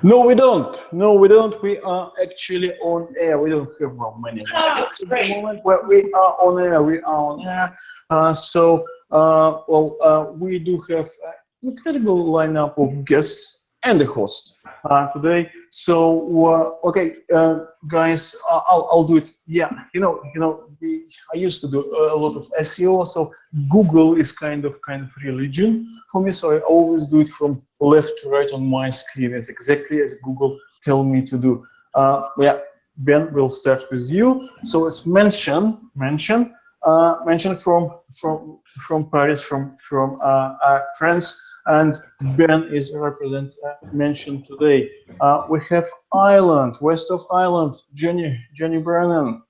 No, we don't. No, we don't. We are actually on air. We don't have many speakers at the moment, but we are on air. We are on air. We do have an incredible lineup of guests and a host today. So, okay, guys, I'll do it. Yeah, I used to do a lot of SEO, so Google is kind of religion for me. So I always do it from left to right on my screen. It's exactly as Google tell me to do. Yeah, Ben, we'll start with you. So it's mentioned from Paris, from France. And Ben is mentioned today. We have Ireland, west of Ireland, Jenny Brennan.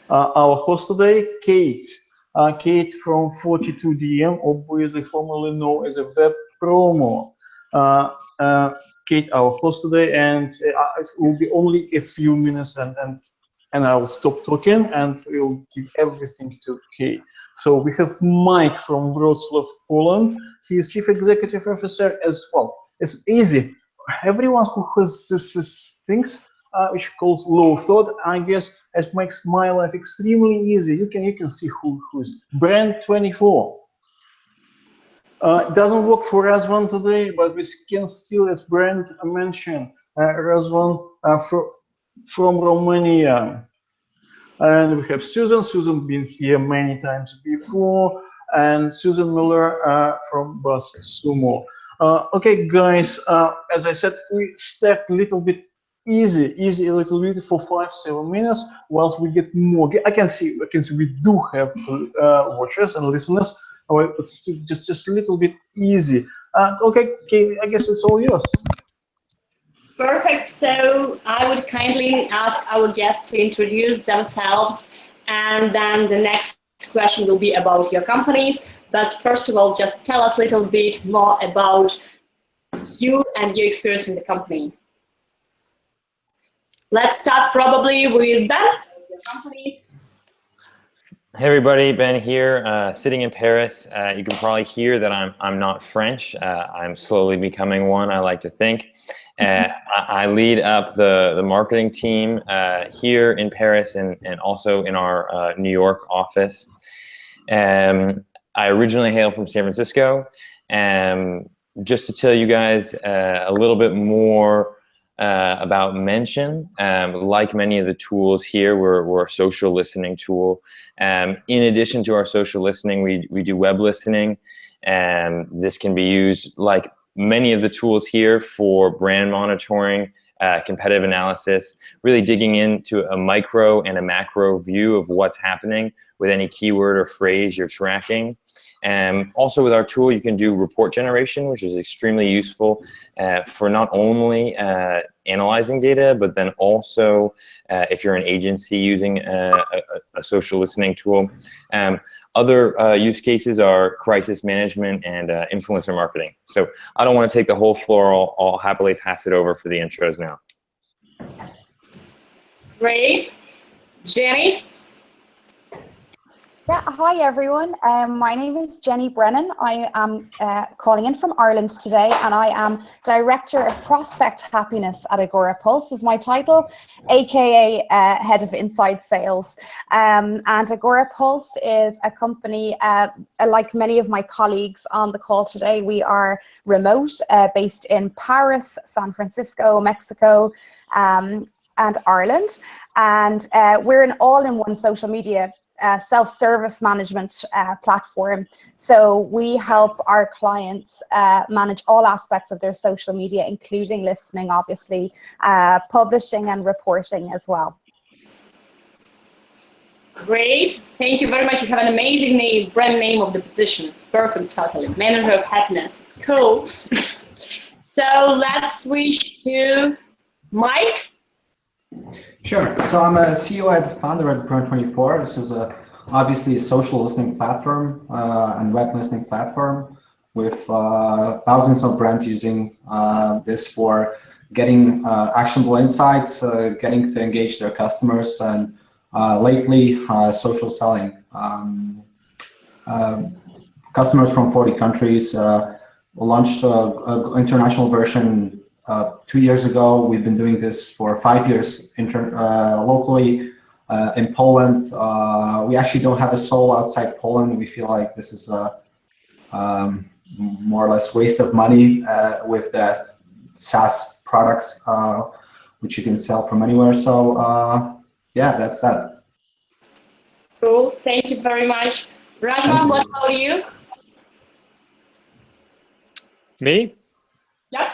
Our host today, Kate. Kate from 42DM, obviously formerly known as a web promo. Kate, our host today, and it will be only a few minutes, and I will stop talking and we'll give everything to Kate. So we have Mike from Wrocław, Poland. He is Chief Executive Officer as well. It's easy. Everyone who has these things, which calls low thought, I guess, it makes my life extremely easy. You can see who is Brand 24. It doesn't work for Razvan today, but we can still, as Brand mentioned, Razvan from Romania. And we have Susan. Susan been here many times before, and Susan Moeller from BuzzSumo. Okay, guys. As I said, we start a little bit easy a little bit for 5-7 minutes, whilst we get more. I can see we do have watchers and listeners. It's just a little bit easy. Okay, I guess it's all yours. Perfect. So I would kindly ask our guests to introduce themselves, and then the next question will be about your companies. But first of all, just tell us a little bit more about you and your experience in the company. Let's start probably with Ben, your company. Hey everybody, Ben here, sitting in Paris. You can probably hear that I'm not French. I'm slowly becoming one, I like to think. I lead up the marketing team here in Paris and also in our New York office. I originally hail from San Francisco. Just to tell you guys a little bit more about Mention, like many of the tools here, we're a social listening tool. In addition to our social listening, we do web listening. This can be used like many of the tools here for brand monitoring, competitive analysis, really digging into a micro and a macro view of what's happening with any keyword or phrase you're tracking. Also with our tool, you can do report generation, which is extremely useful for not only analyzing data, but then also if you're an agency using a social listening tool. Other use cases are crisis management and influencer marketing. So I don't want to take the whole floor. I'll happily pass it over for the intros now. Great. Jenny? Yeah, hi everyone. My name is Jenny Brennan. I am calling in from Ireland today, and I am Director of Prospect Happiness at AgoraPulse is my title, aka Head of Inside Sales. And AgoraPulse is a company, like many of my colleagues on the call today, we are remote, based in Paris, San Francisco, Mexico, and Ireland. And we're an all-in-one social media self-service management platform. So we help our clients manage all aspects of their social media, including listening, obviously, publishing and reporting as well. Great. Thank you very much. You have an amazing name, brand name of the position. It's perfect, totally. Manager of Happiness. It's cool. So let's switch to Mike. Sure. So I'm a CEO and founder at Brand24. This is obviously a social listening platform and web listening platform with thousands of brands using this for getting actionable insights, getting to engage their customers, and lately social selling. Customers from 40 countries launched an international version 2 years ago. We've been doing this for 5 years locally in Poland. We actually don't have a soul outside Poland. We feel like this is a more or less waste of money with the SaaS products, which you can sell from anywhere. So yeah, that's that. Cool. Thank you very much. Razvan, what about you? Me? Yep.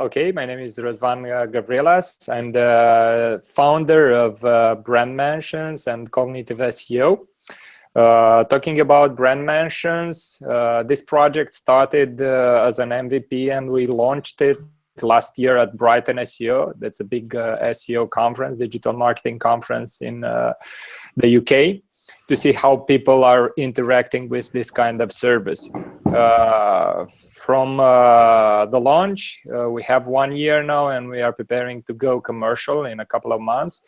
Okay, my name is Razvan Gavrilas. I'm the founder of Brand Mentions and Cognitive SEO. Talking about brand mentions, this project started as an MVP and we launched it last year at Brighton SEO. That's a big SEO conference, digital marketing conference in the UK, to see how people are interacting with this kind of service. From the launch, we have 1 year now and we are preparing to go commercial in a couple of months.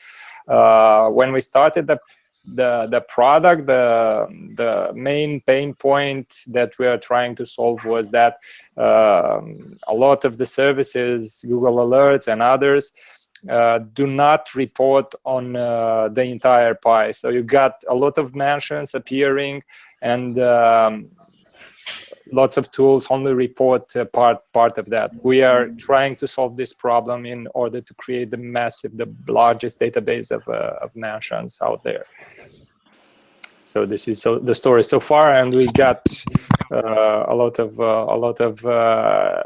When we started the product, the main pain point that we are trying to solve was that a lot of the services, Google Alerts and others, do not report on the entire pie. So you got a lot of mentions appearing and lots of tools only report part of that. We are trying to solve this problem in order to create the largest database of mentions out there. So this is the story so far, and we got a lot of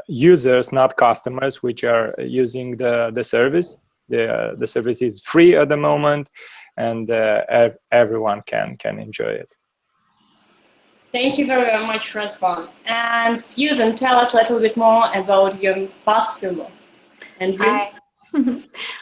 users, not customers, which are using the service. The service is free at the moment, and everyone can enjoy it. Thank you very much, Razvan. And Susan, tell us a little bit more about your BuzzSumo. And Hi.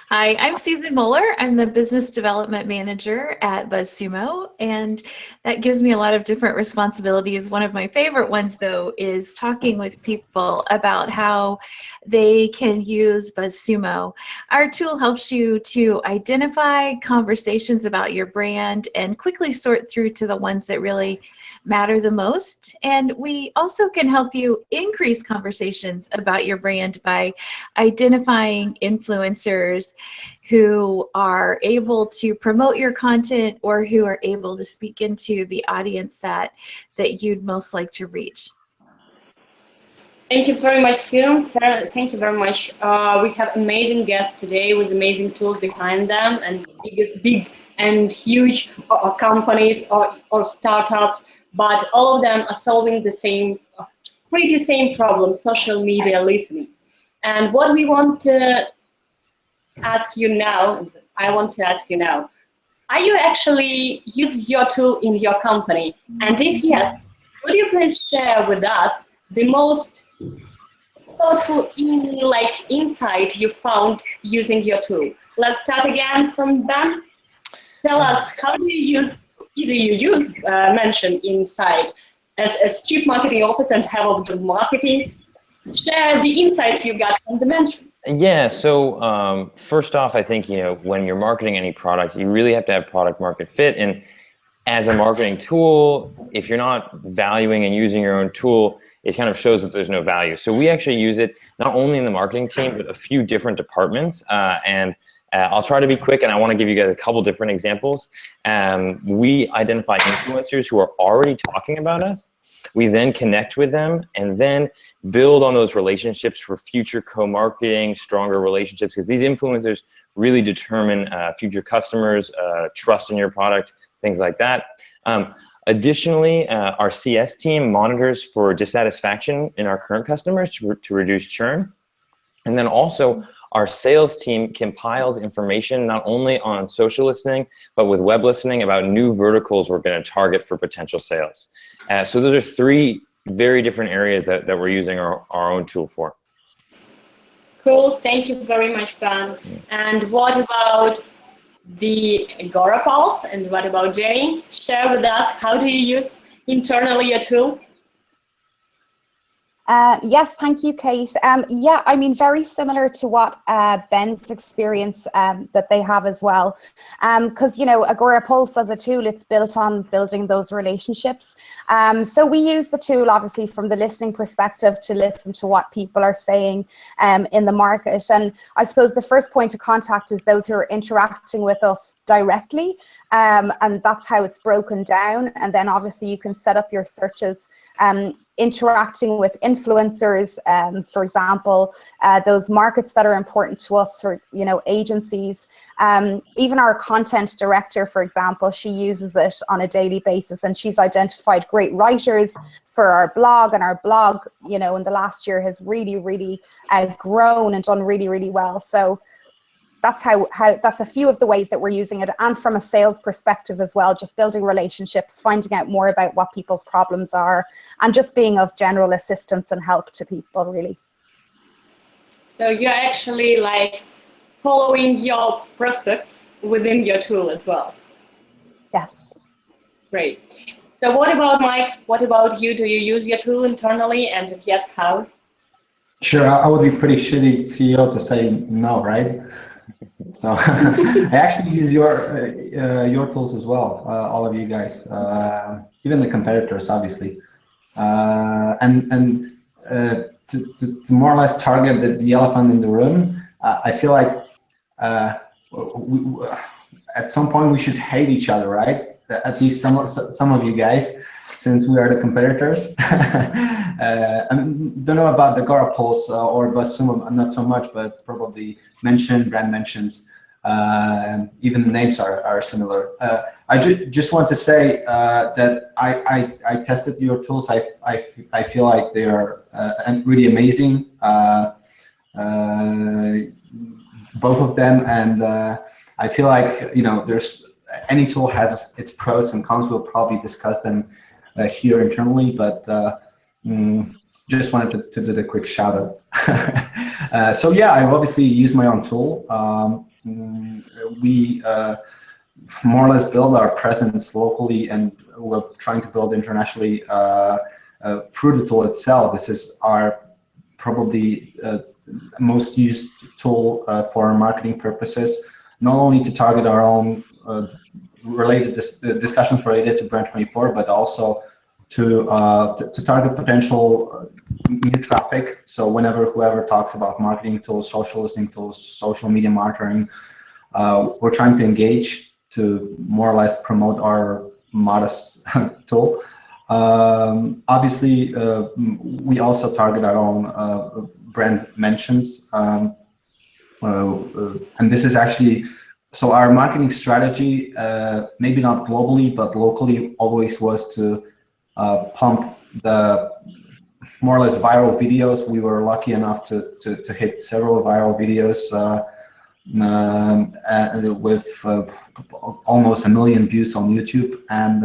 Hi, I'm Susan Moeller. I'm the Business Development Manager at BuzzSumo, and that gives me a lot of different responsibilities. One of my favorite ones, though, is talking with people about how they can use BuzzSumo. Our tool helps you to identify conversations about your brand and quickly sort through to the ones that really matter the most. And we also can help you increase conversations about your brand by identifying influencers who are able to promote your content or who are able to speak into the audience that you'd most like to reach. thank you very much, Susan. Sarah, thank you very much. We have amazing guests today with amazing tools behind them and big and huge companies or startups, but all of them are solving the pretty same problem, social media listening. And what we want to ask you now, are you actually use your tool in your company? And if yes, would you please share with us the most thoughtful insight you found using your tool? Let's start again from Ben. Tell us, how do you use Mention inside as Chief Marketing Officer and Head of the Marketing? Share the insights you got from the Mention. Yeah, so first off, I think, when you're marketing any product, you really have to have product market fit. And as a marketing tool, if you're not valuing and using your own tool, it kind of shows that there's no value. So we actually use it not only in the marketing team, but a few different departments. I'll try to be quick, and I want to give you guys a couple different examples. We identify influencers who are already talking about us. We then connect with them and then build on those relationships for future co-marketing, stronger relationships, because these influencers really determine future customers, trust in your product, things like that. Additionally, our CS team monitors for dissatisfaction in our current customers to reduce churn. And then also, our sales team compiles information not only on social listening, but with web listening about new verticals we're going to target for potential sales. So those are three very different areas that we're using our own tool for. Cool, thank you very much, Ben. And what about the AgoraPulse, and what about Jane? Share with us, how do you use internally your tool? Yes, thank you, Kate. Yeah, I mean, very similar to what Ben's experience that they have as well. Because, you know, AgoraPulse as a tool, it's built on building those relationships. So we use the tool, obviously, from the listening perspective to listen to what people are saying in the market. And I suppose the first point of contact is those who are interacting with us directly. And that's how it's broken down. And then obviously you can set up your searches interacting with influencers, for example, those markets that are important to us, for, you know, agencies. Even our content director, for example, she uses it on a daily basis, and she's identified great writers for our blog, and our blog, you know, in the last year has really grown and done really well. So that's how that's a few of the ways that we're using it. And from a sales perspective as well, just building relationships, finding out more about what people's problems are, and just being of general assistance and help to people, really. So you're actually like following your prospects within your tool as well. Yes. Great. So what about Mike? What about you? Do you use your tool internally? And if yes, how? Sure, I would be pretty shitty CEO to say no, right? So I actually use your tools as well, all of you guys, even the competitors, obviously, and to more or less target the elephant in the room. I feel like at some point we should hate each other, right? At least some of you guys, since we are the competitors. I don't know about the AgoraPulse or BuzzSumo, not so much, but probably brand mentions, even the names are similar. I just want to say that I tested your tools. I feel like they are really amazing, both of them, and I feel like, you know, any tool has its pros and cons. We'll probably discuss them here internally, but just wanted to do the quick shout out. So yeah, I've obviously used my own tool. We more or less build our presence locally, and we're trying to build internationally through the tool itself. This is our probably most used tool for marketing purposes, not only to target our own related discussions related to Brand24, but also to target potential new traffic. So whoever talks about marketing tools, social listening tools, social media monitoring, we're trying to engage to more or less promote our modest tool. Obviously, we also target our own brand mentions, and this is actually, so our marketing strategy, maybe not globally, but locally, always was to pump the more or less viral videos. We were lucky enough to hit several viral videos with almost 1 million views on YouTube, and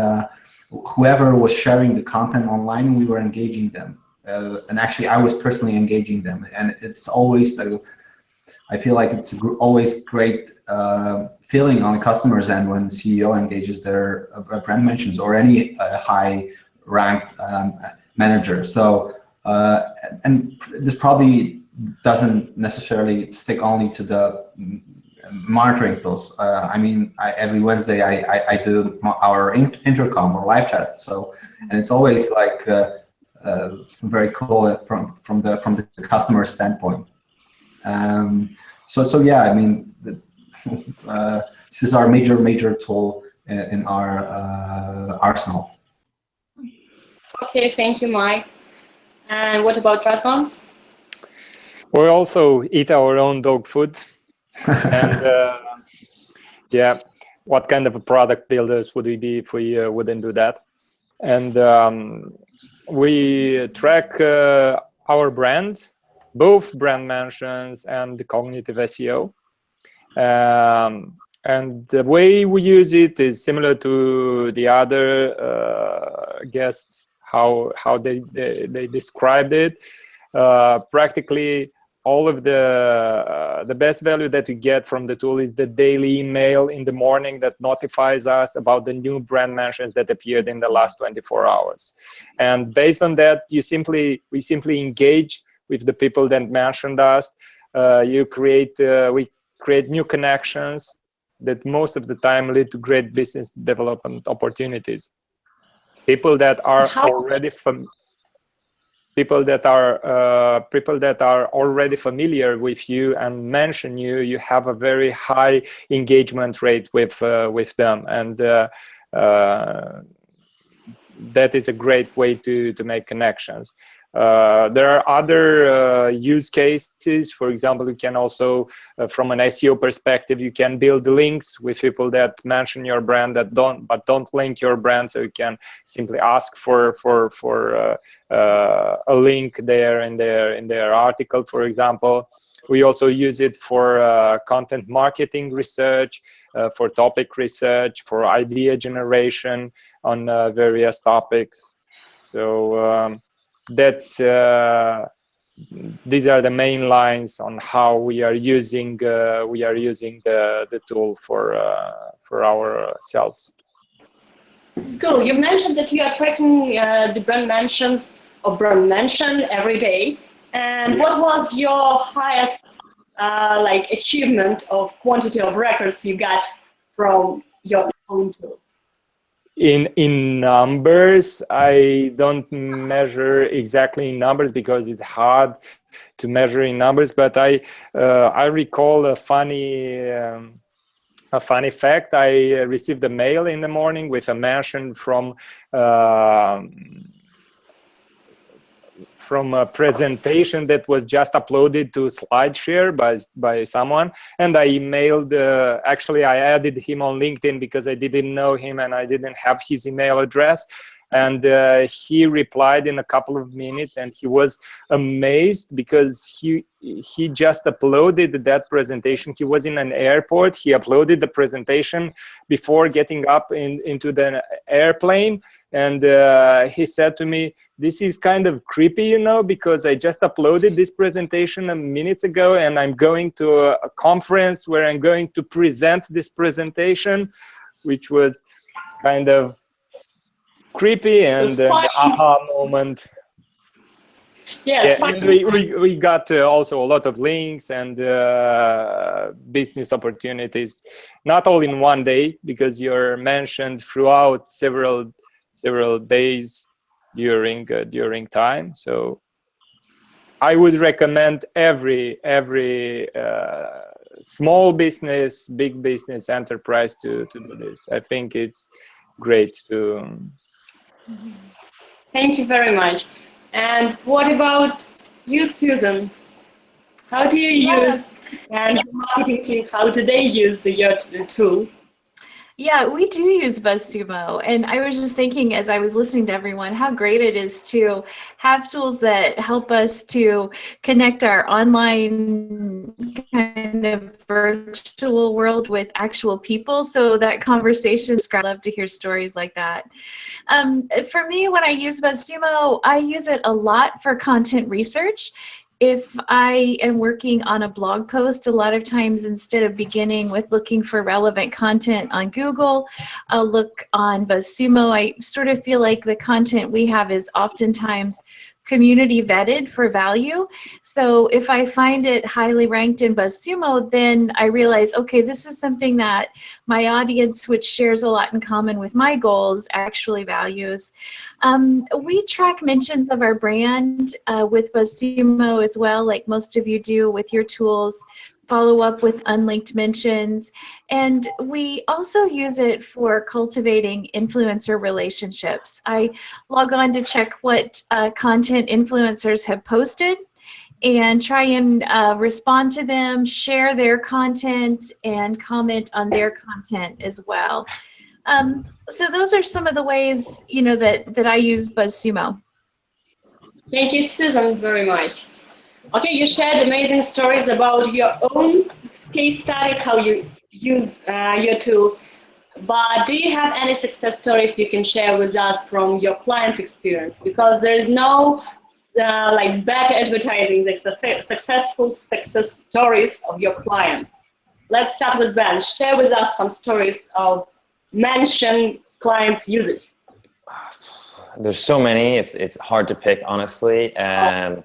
whoever was sharing the content online, we were engaging them. And actually, I was personally engaging them, and it's always, I feel like it's always great feeling on the customer's end when the CEO engages their brand mentions or any high-ranked manager. So, and this probably doesn't necessarily stick only to the monitoring tools. I mean, every Wednesday I do our intercom or live chat. So, and it's always like very cool from the customer standpoint. So yeah, I mean, this is our major tool in our arsenal. Okay, thank you, Mike. And what about Razvan? We also eat our own dog food. And yeah, what kind of a product builders would we be if we wouldn't do that? And we track our brands, both brand mentions and the cognitive SEO. And the way we use it is similar to the other guests, how they described it. Practically, all of the best value that we get from the tool is the daily email in the morning that notifies us about the new brand mentions that appeared in the last 24 hours. And based on that, we simply engage with the people that mentioned us. We create new connections that most of the time lead to great business development opportunities. People that are already people that are already familiar with you and mention you, you have a very high engagement rate with them, and that is a great way to make connections. There are other use cases. For example, you can also, from an SEO perspective, you can build links with people that mention your brand that don't link your brand. So you can simply ask for a link there in their article, for example. We also use it for content marketing research, for topic research, for idea generation on various topics. So these are the main lines on how we are using the tool for ourselves. It's cool. You mentioned that you are tracking the brand mentions or brand mention every day. And what was your highest achievement of quantity of records you got from your own tool? In numbers, I don't measure exactly in numbers because it's hard to measure in numbers. But I recall a funny fact. I received a mail in the morning with a mention from a presentation that was just uploaded to SlideShare by someone, and I emailed, actually I added him on LinkedIn because I didn't know him and I didn't have his email address, and he replied in a couple of minutes, and he was amazed because he just uploaded that presentation. He was in an airport, he uploaded the presentation before getting up into the airplane. And he said to me, this is kind of creepy, you know, because I just uploaded this presentation minutes ago and I'm going to a conference where I'm going to present this presentation, which was kind of creepy and an aha moment. Yes, yeah, we got also a lot of links and business opportunities, not all in one day, because you're mentioned throughout several days during time. So I would recommend every small business, big business, enterprise to do this. I think it's great to. Thank you very much. And what about you, Susan? How do you use, and the marketing team, how do they use your tool? Yeah, we do use BuzzSumo, and I was just thinking as I was listening to everyone how great it is to have tools that help us to connect our online kind of virtual world with actual people, so that conversation, I love to hear stories like that. For me, when I use BuzzSumo, I use it a lot for content research. If I am working on a blog post, a lot of times instead of beginning with looking for relevant content on Google, I'll look on BuzzSumo. I sort of feel like the content we have is oftentimes community vetted for value. So if I find it highly ranked in BuzzSumo, then I realize, okay, this is something that my audience, which shares a lot in common with my goals, actually values. We track mentions of our brand with BuzzSumo as well, like most of you do with your tools. Follow up with unlinked mentions, and we also use it for cultivating influencer relationships. I log on to check what content influencers have posted and try and respond to them, share their content, and comment on their content as well. So those are some of the ways, you know, that I use BuzzSumo. Thank you, Susan, very much. Okay, you shared amazing stories about your own case studies, how you use your tools. But do you have any success stories you can share with us from your client's experience? Because there is no like better advertising, the successful success stories of your clients. Let's start with Ben. Share with us some stories of mention clients' usage. There's so many. It's hard to pick, honestly. I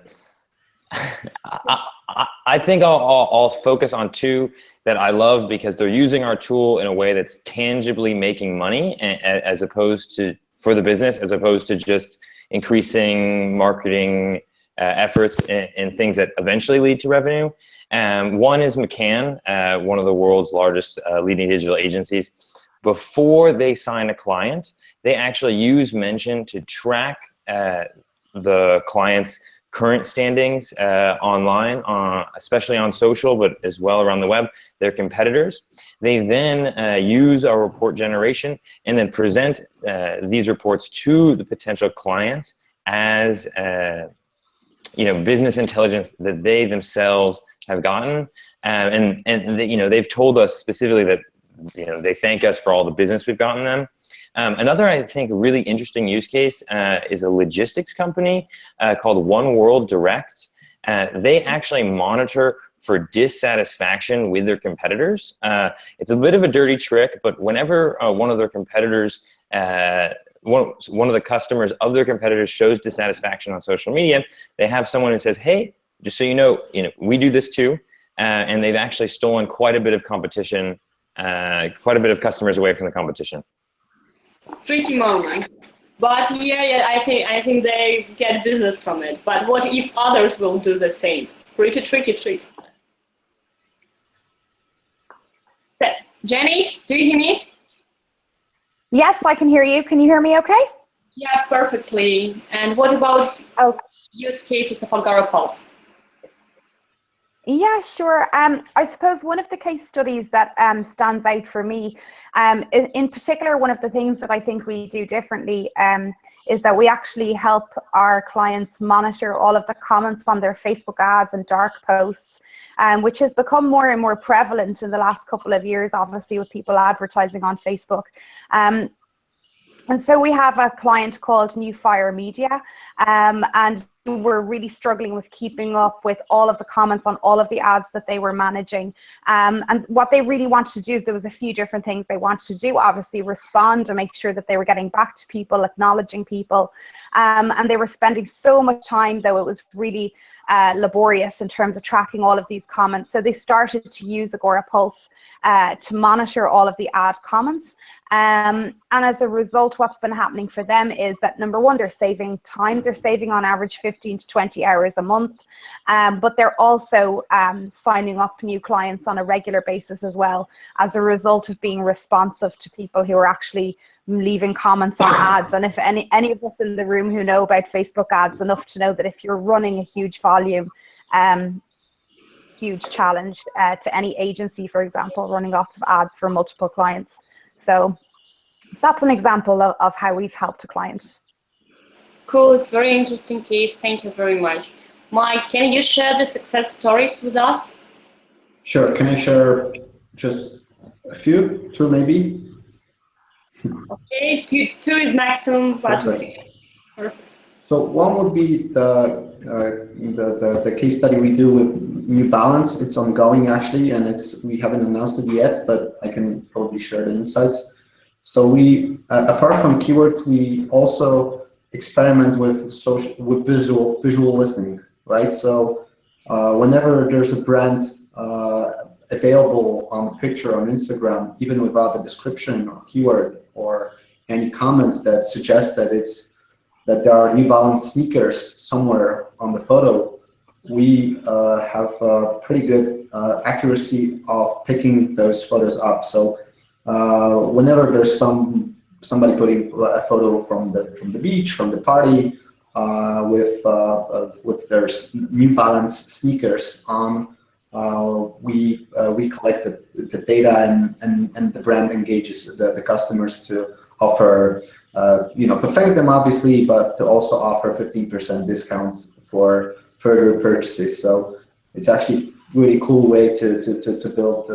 think I'll focus on two that I love because they're using our tool in a way that's tangibly making money, as opposed to for the business, as opposed to just increasing marketing efforts in things that eventually lead to revenue. One is McCann, one of the world's largest leading digital agencies. Before they sign a client, they actually use Mention to track the client's current standings online, especially on social, but as well around the web, their competitors. They then use our report generation and then present these reports to the potential clients as business intelligence that they themselves have gotten, and they've told us specifically that they thank us for all the business we've gotten them. Another, I think, really interesting use case is a logistics company called One World Direct. They actually monitor for dissatisfaction with their competitors. It's a bit of a dirty trick, but whenever one of their competitors, one of the customers of their competitors shows dissatisfaction on social media, they have someone who says, "Hey, just so you know, we do this too," and they've actually stolen quite a bit of competition, quite a bit of customers away from the competition. Tricky moment, but yeah, I think they get business from it. But what if others will do the same? Pretty tricky. So, Jenny, do you hear me? Yes, I can hear you. Can you hear me okay? Yeah, perfectly. And what about use cases of AgoraPulse? Yeah, sure. I suppose one of the case studies that stands out for me, in particular, one of the things that I think we do differently is that we actually help our clients monitor all of the comments on their Facebook ads and dark posts, which has become more and more prevalent in the last couple of years, obviously, with people advertising on Facebook. And so we have a client called New Fire Media, and we're really struggling with keeping up with all of the comments on all of the ads that they were managing. And what they really wanted to do, there was a few different things they wanted to do, obviously respond and make sure that they were getting back to people, acknowledging people. And they were spending so much time, though it was really laborious in terms of tracking all of these comments. So they started to use AgoraPulse to monitor all of the ad comments. And as a result, what's been happening for them is that, number one, they're saving time. They're saving on average 15 to 20 hours a month, but they're also signing up new clients on a regular basis as well, as a result of being responsive to people who are actually leaving comments on ads. And if any of us in the room who know about Facebook ads enough to know that if you're running a huge volume, huge challenge to any agency, for example, running lots of ads for multiple clients. So that's an example of how we've helped a client. Cool, it's a very interesting case. Thank you very much. Mike, can you share the success stories with us? Sure, can I share just a few, two maybe? Okay, two is maximum, but perfect. So one would be the case study we do with New Balance. It's ongoing actually, and we haven't announced it yet, but I can probably share the insights. So we, apart from keywords, we also experiment with visual listening, right? So whenever there's a brand available on a picture on Instagram, even without a description or keyword or any comments that suggest that there are New Balance sneakers somewhere on the photo, we have a pretty good accuracy of picking those photos up. So whenever there's somebody putting a photo from the beach, from the party, with their New Balance sneakers on, we collect the data and the brand engages the customers to offer, to thank them obviously, but to also offer 15% discounts for further purchases. So it's actually a really cool way to build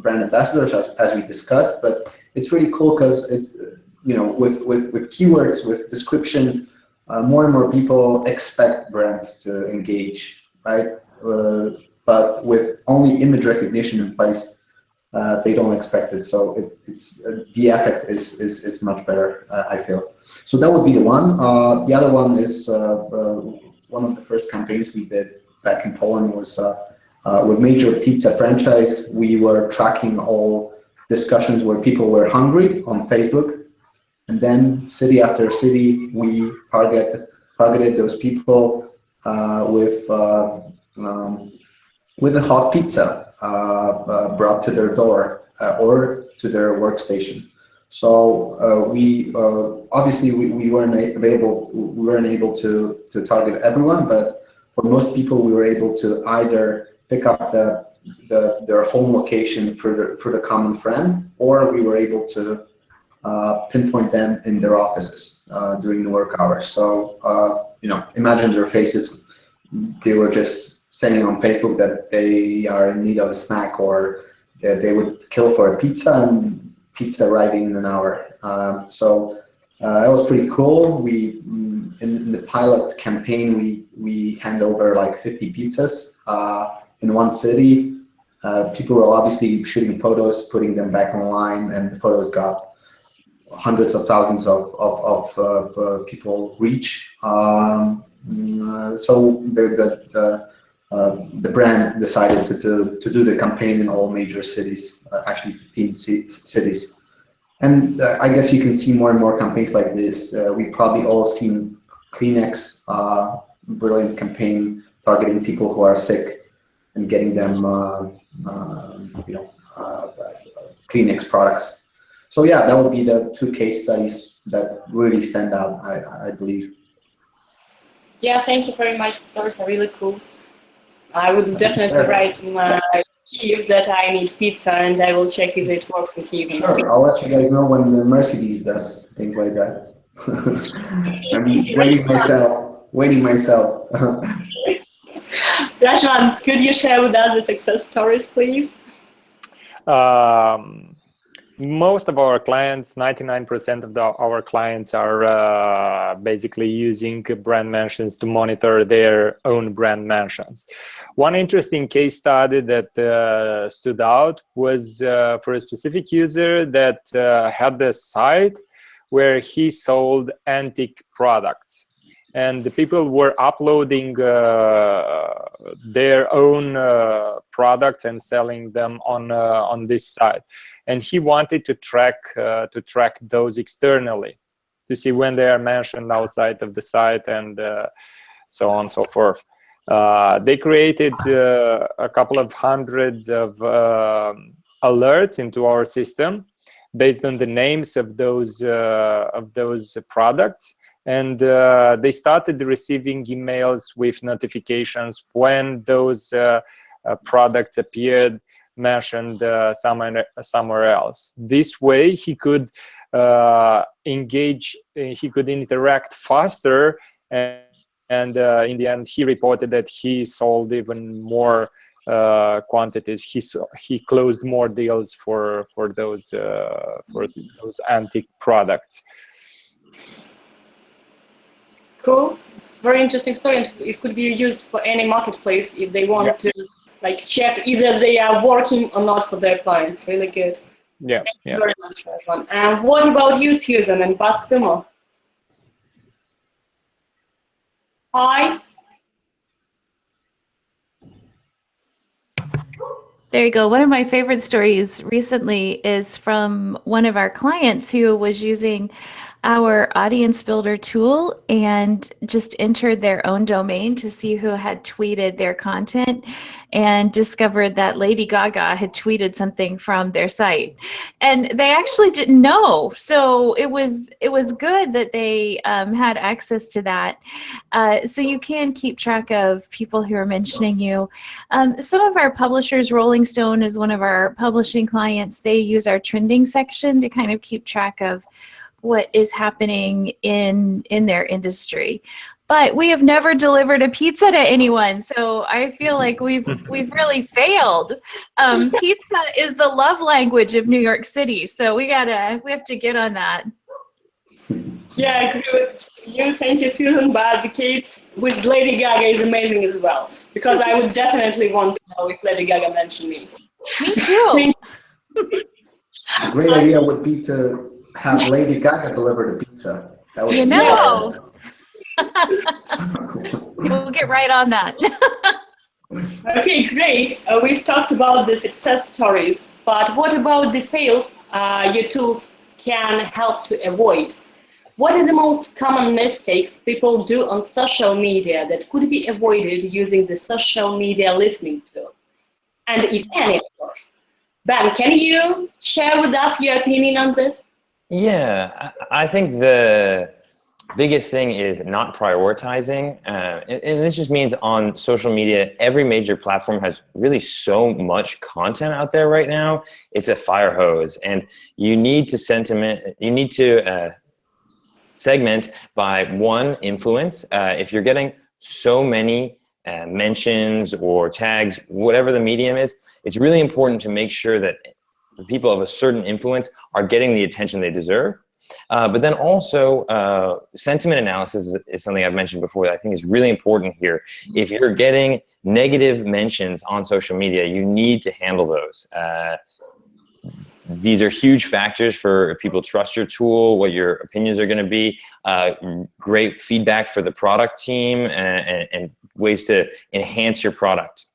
brand ambassadors, as we discussed. But it's really cool because it's with keywords, with description, more and more people expect brands to engage, right? But with only image recognition in place, they don't expect it. So the effect is much better, I feel. So that would be the one. The other one is one of the first campaigns we did back in Poland was with major pizza franchise. We were tracking all discussions where people were hungry on Facebook, and then city after city, we targeted those people with a hot pizza brought to their door or to their workstation. So we obviously we weren't able to target everyone, but for most people we were able to either pick up their home location for the common friend, or we were able to pinpoint them in their offices during the work hours. So imagine their faces. They were just saying on Facebook that they are in need of a snack, or that they would kill for a pizza, and pizza arriving in an hour. So that was pretty cool. We in the pilot campaign we hand over like 50 pizzas in one city. People were obviously shooting photos, putting them back online, and the photos got hundreds of thousands of people reach. So the brand decided to do the campaign in all major cities, actually 15 cities. And I guess you can see more and more campaigns like this. We probably all seen Kleenex, brilliant campaign targeting people who are sick and getting them Kleenex products. So yeah, that would be the two case studies that really stand out, I believe. Yeah, thank you very much. Stories are really cool. I would definitely write in my Kyiv that I need pizza, and I will check if it works in Kyiv. Sure, I'll let you guys know when the Mercedes does things like that. I'm waiting myself. Razvan, could you share with us the success stories, please? Most of our clients, 99% of our clients are basically using brand mentions to monitor their own brand mentions. One interesting case study that stood out was for a specific user that had a site where he sold antique products. And the people were uploading their own products and selling them on this site. And he wanted to track those externally, to see when they are mentioned outside of the site, and so on and so forth. They created a couple of hundreds of alerts into our system based on the names of those products. And they started receiving emails with notifications when those products appeared mentioned somewhere else. This way he could engage, he could interact faster, and in the end he reported that he sold even more quantities. He closed more deals for those antique products. Cool. It's a very interesting story, and it could be used for any marketplace if they want to check either they are working or not for their clients. Really good. Yeah. Thank you very much, everyone. And what about you, Susan and BuzzSumo? Hi. There you go. One of my favorite stories recently is from one of our clients who was using our audience builder tool and just entered their own domain to see who had tweeted their content, and discovered that Lady Gaga had tweeted something from their site, and they actually didn't know. So it was good that they had access to that. So you can keep track of people who are mentioning you. Some of our publishers, Rolling Stone is one of our publishing clients. They use our trending section to kind of keep track of what is happening in their industry. But we have never delivered a pizza to anyone, so I feel like we've really failed. Pizza is the love language of New York City, so we have to get on that. Yeah, I agree with you. Thank you, Susan. But the case with Lady Gaga is amazing as well, because I would definitely want to know if Lady Gaga mentioned me. Me too. A great idea would be to have Lady Gaga deliver the pizza. That would You be know. awesome. We'll get right on that. Okay, great. We've talked about the success stories, but what about the fails your tools can help to avoid? What is the most common mistakes people do on social media that could be avoided using the social media listening tool? And if any, of course. Ben, can you share with us your opinion on this? Yeah, I think the biggest thing is not prioritizing. And this just means on social media, every major platform has really so much content out there right now. It's a fire hose, and you need to segment by one, influence. If you're getting so many mentions or tags, whatever the medium is, it's really important to make sure that the people of a certain influence are getting the attention they deserve. But then also, sentiment analysis is something I've mentioned before that I think is really important here. If you're getting negative mentions on social media, you need to handle those. These are huge factors for if people trust your tool, what your opinions are going to be, great feedback for the product team, and ways to enhance your product.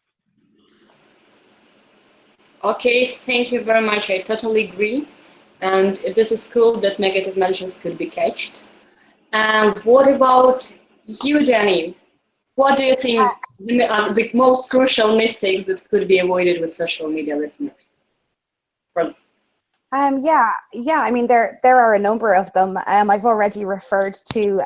Okay, thank you very much. I totally agree. And this is cool that negative mentions could be catched. And what about you, Danny? What do you think the most crucial mistakes that could be avoided with social media listeners? Yeah. I mean, there are a number of them. I've already referred to,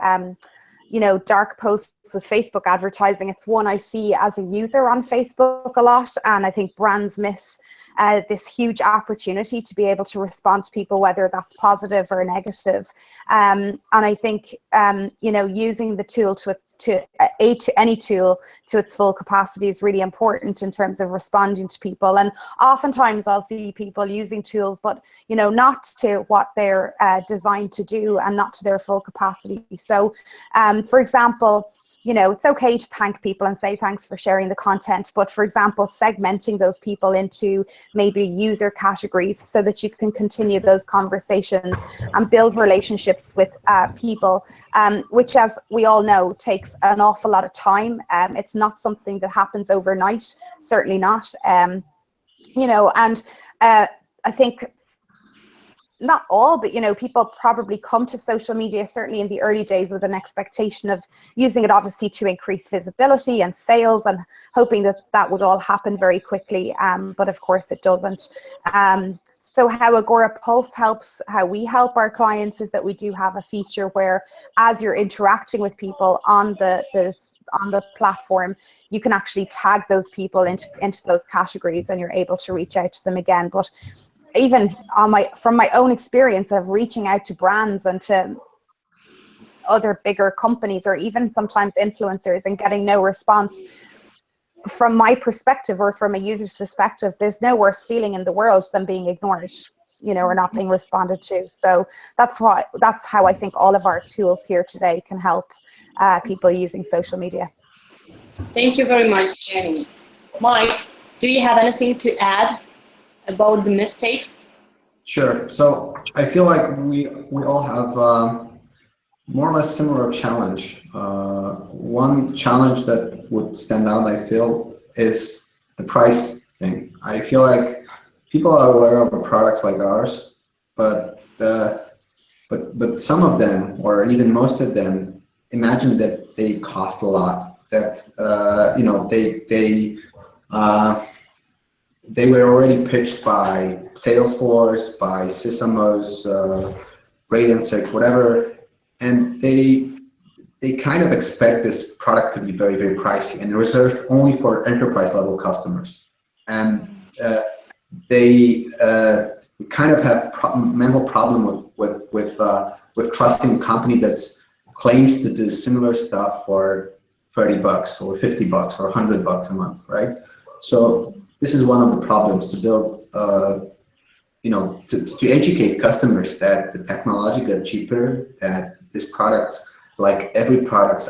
dark posts with Facebook advertising. It's one I see as a user on Facebook a lot, and I think brands miss this huge opportunity to be able to respond to people, whether that's positive or negative. And I think, using the tool to any tool to its full capacity is really important in terms of responding to people. And oftentimes I'll see people using tools, but not to what they're designed to do and not to their full capacity. So for example, it's okay to thank people and say thanks for sharing the content, but for example, segmenting those people into maybe user categories so that you can continue those conversations and build relationships with people, which, as we all know, takes an awful lot of time. It's not something that happens overnight, certainly not. And I think not all, but people probably come to social media, certainly in the early days, with an expectation of using it obviously to increase visibility and sales, and hoping that would all happen very quickly, but of course it doesn't. So how AgoraPulse helps, how we help our clients, is that we do have a feature where, as you're interacting with people on the platform, you can actually tag those people into those categories, and you're able to reach out to them again. But even from my own experience of reaching out to brands and to other bigger companies, or even sometimes influencers, and getting no response, from my perspective or from a user's perspective, there's no worse feeling in the world than being ignored, or not being responded to. So that's how I think all of our tools here today can help people using social media. Thank you very much, Jenny. Mike, do you have anything to add about the mistakes? Sure. So I feel like we all have more or less similar challenge. One challenge that would stand out, I feel, is the price thing. I feel like people are aware of products like ours, but some of them, or even most of them, imagine that they cost a lot. That they were already pitched by Salesforce, by Sysomos, Radiant6, whatever, and they kind of expect this product to be very, very pricey and reserved only for enterprise level customers. And they kind of have mental problem with trusting a company that claims to do similar stuff for $30 or $50 or $100 a month, right? So this is one of the problems, to build, to educate customers that the technology got cheaper, that these products, like every product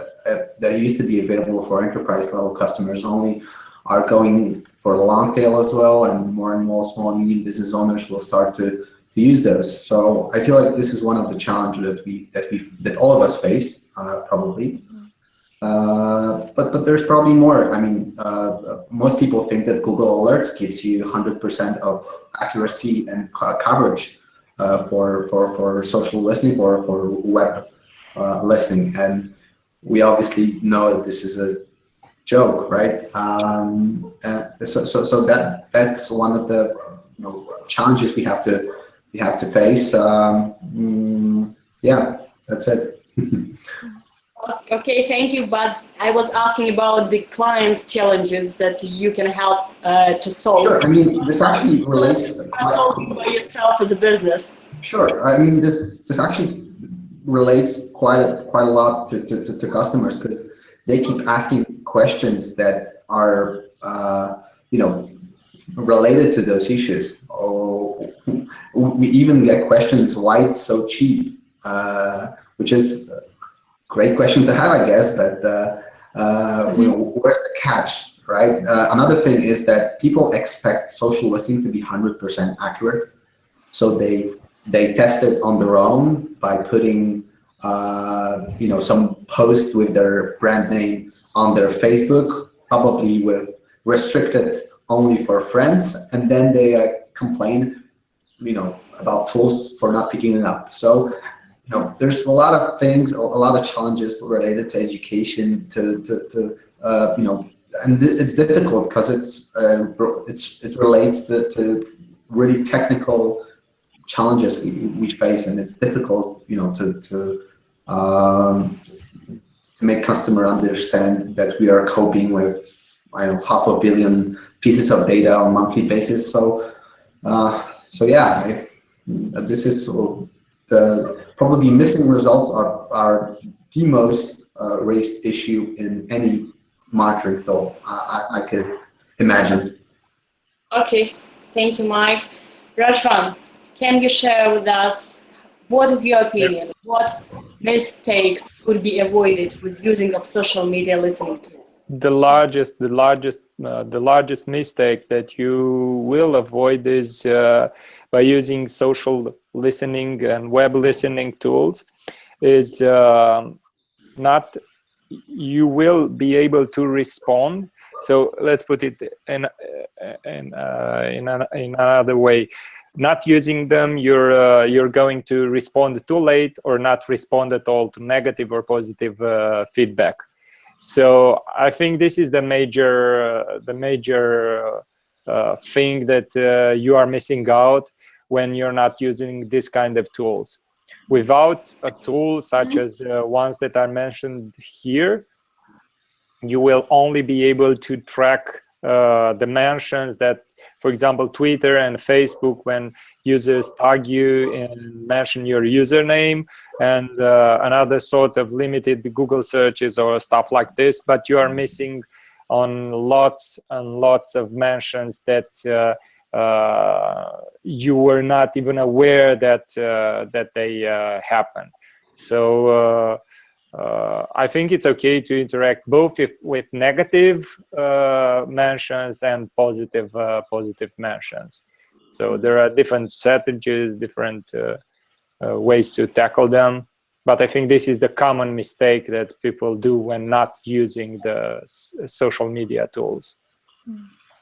that used to be available for enterprise level customers, only are going for the long tail as well, and more small and medium business owners will start to use those. So I feel like this is one of the challenges that all of us face, probably. But there's probably more. I mean, most people think that Google Alerts gives you 100% of accuracy and coverage for social listening or for web listening, and we obviously know that this is a joke, right? So that's one of the challenges we have to face. Yeah, that's it. Okay, thank you. But I was asking about the client's challenges that you can help to solve. Sure. I mean, this actually relates. Solving by yourself as a business. Sure. I mean, this actually relates quite a lot to customers, because they keep asking questions that are related to those issues. Oh, we even get questions, why it's so cheap, which is a great question to have, I guess, but where's the catch, right? Another thing is that people expect social listening to be 100% accurate, so they test it on their own by putting some post with their brand name on their Facebook, probably with restricted only for friends, and then they complain about tools for not picking it up. So there's a lot of things, a lot of challenges related to education, and it's difficult because it relates to really technical challenges we face, and it's difficult to make customer understand that we are coping with 500 million pieces of data on a monthly basis. So yeah, this is probably missing results are the most raised issue in any monitoring tool I could imagine. Okay, thank you, Mike. Razvan, can you share with us what is your opinion? What mistakes could be avoided with using of social media listening tools? The largest mistake that you will avoid is by using social listening and web listening tools is not you will be able to respond. So let's put it in another way. Not using them, you're going to respond too late or not respond at all to negative or positive feedback. So I think this is the major thing that you are missing out when you're not using this kind of tools. Without a tool such as the ones that I mentioned here, you will only be able to track the mentions that, for example, Twitter and Facebook, when users tag you and mention your username, and another sort of limited Google searches or stuff like this, but you are missing on lots and lots of mentions that you were not even aware that they happen. So I think it's okay to interact both with negative mentions and positive mentions. So there are different strategies, different ways to tackle them. But I think this is the common mistake that people do when not using the social media tools.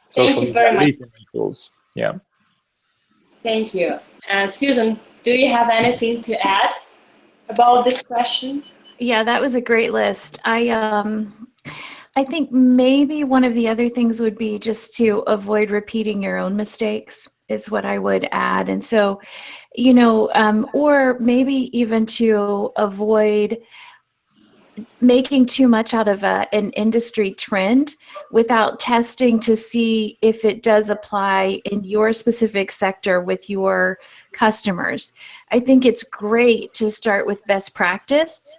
Thank you very much. Tools. Yeah. Thank you. Susan, do you have anything to add about this question? Yeah, that was a great list. I think maybe one of the other things would be just to avoid repeating your own mistakes is what I would add. And so, or maybe even to avoid making too much out of an industry trend without testing to see if it does apply in your specific sector with your customers. I think it's great to start with best practice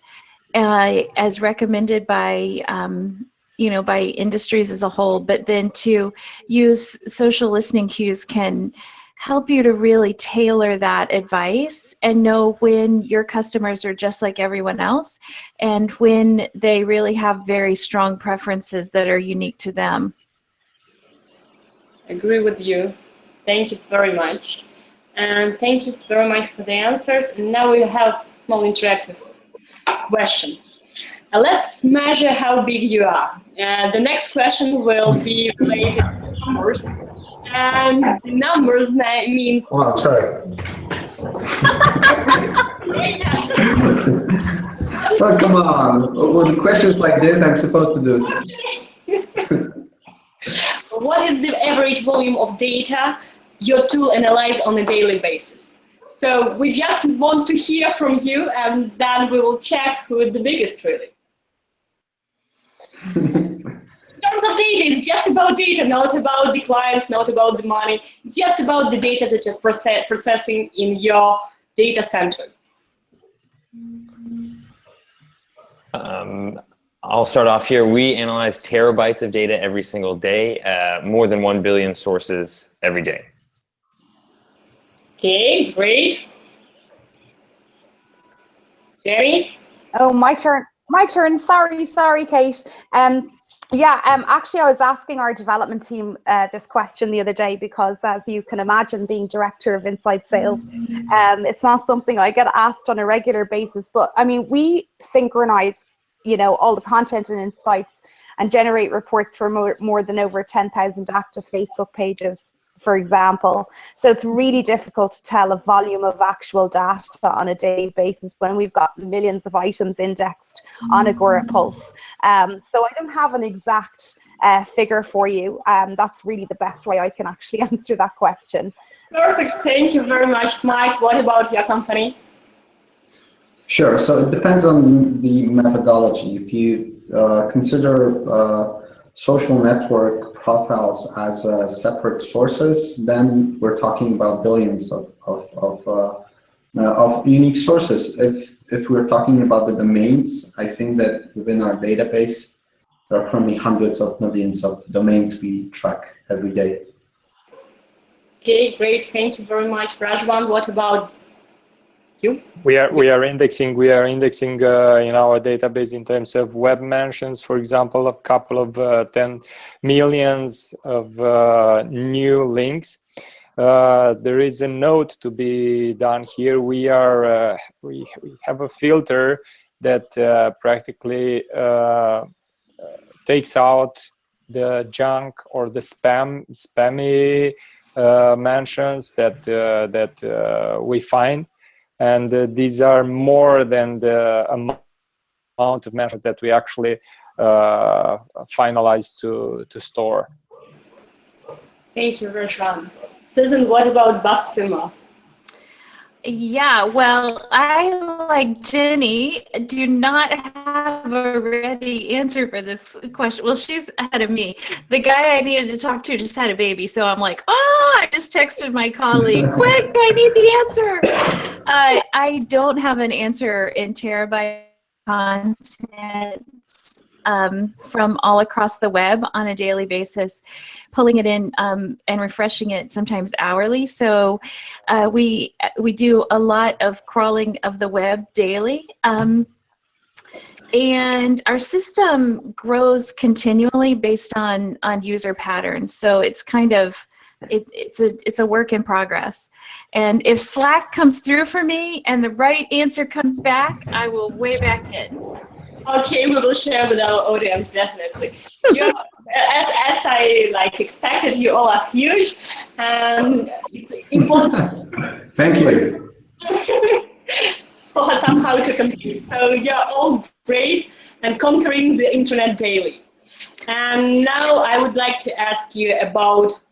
as recommended by by industries as a whole, but then to use social listening cues can help you to really tailor that advice and know when your customers are just like everyone else and when they really have very strong preferences that are unique to them. Agree with you. Thank you very much. And thank you very much for the answers. And now we have a small interactive question. Let's measure how big you are. The next question will be related to numbers. And the numbers means... Oh, sorry. Oh, come on. With questions like this, I'm supposed to do something. What is the average volume of data your tool analyzes on a daily basis? So we just want to hear from you, and then we will check who is the biggest, really. In terms of data, it's just about data, not about the clients, not about the money, just about the data that you're processing in your data centers. I'll start off here. We analyze terabytes of data every single day, more than 1 billion sources every day. Okay, great. Jenny? Oh, my turn. My turn. Sorry, Kate. Actually, I was asking our development team this question the other day because, as you can imagine, being director of inside sales, it's not something I get asked on a regular basis. But I mean, we synchronize, all the content and insights and generate reports for more than over 10,000 active Facebook pages, for example. So it's really difficult to tell a volume of actual data on a daily basis when we've got millions of items indexed on AgoraPulse. So I don't have an exact figure for you. That's really the best way I can actually answer that question. Perfect. Thank you very much, Mike. What about your company? Sure. So it depends on the methodology. If you consider social network profiles as separate sources, then we're talking about billions of unique sources. If we're talking about the domains, I think that within our database, there are currently hundreds of millions of domains we track every day. Okay, great. Thank you very much, Razvan. What about you? We are indexing in our database in terms of web mentions, for example, a couple of 10 millions of new links. There is a note to be done here. We have a filter that practically takes out the junk or the spammy mentions that we find. And these are more than the amount of mentions that we actually finalize to store. Thank you, Razvan. Susan, what about BuzzSumo? Yeah, well, I, like Jenny, do not have a ready answer for this question. Well, she's ahead of me. The guy I needed to talk to just had a baby, so I'm like, I just texted my colleague, quick, I need the answer. I don't have an answer in terabyte content from all across the web on a daily basis, pulling it in and refreshing it sometimes hourly. So we do a lot of crawling of the web daily. And our system grows continually based on user patterns. So it's kind of, it's a work in progress. And if Slack comes through for me and the right answer comes back, I will way back in. Okay, we will share with our audience, definitely. As I expected, you all are huge, and it's impossible. Thank you. For somehow to compete. So you're all great and conquering the internet daily. And now I would like to ask you about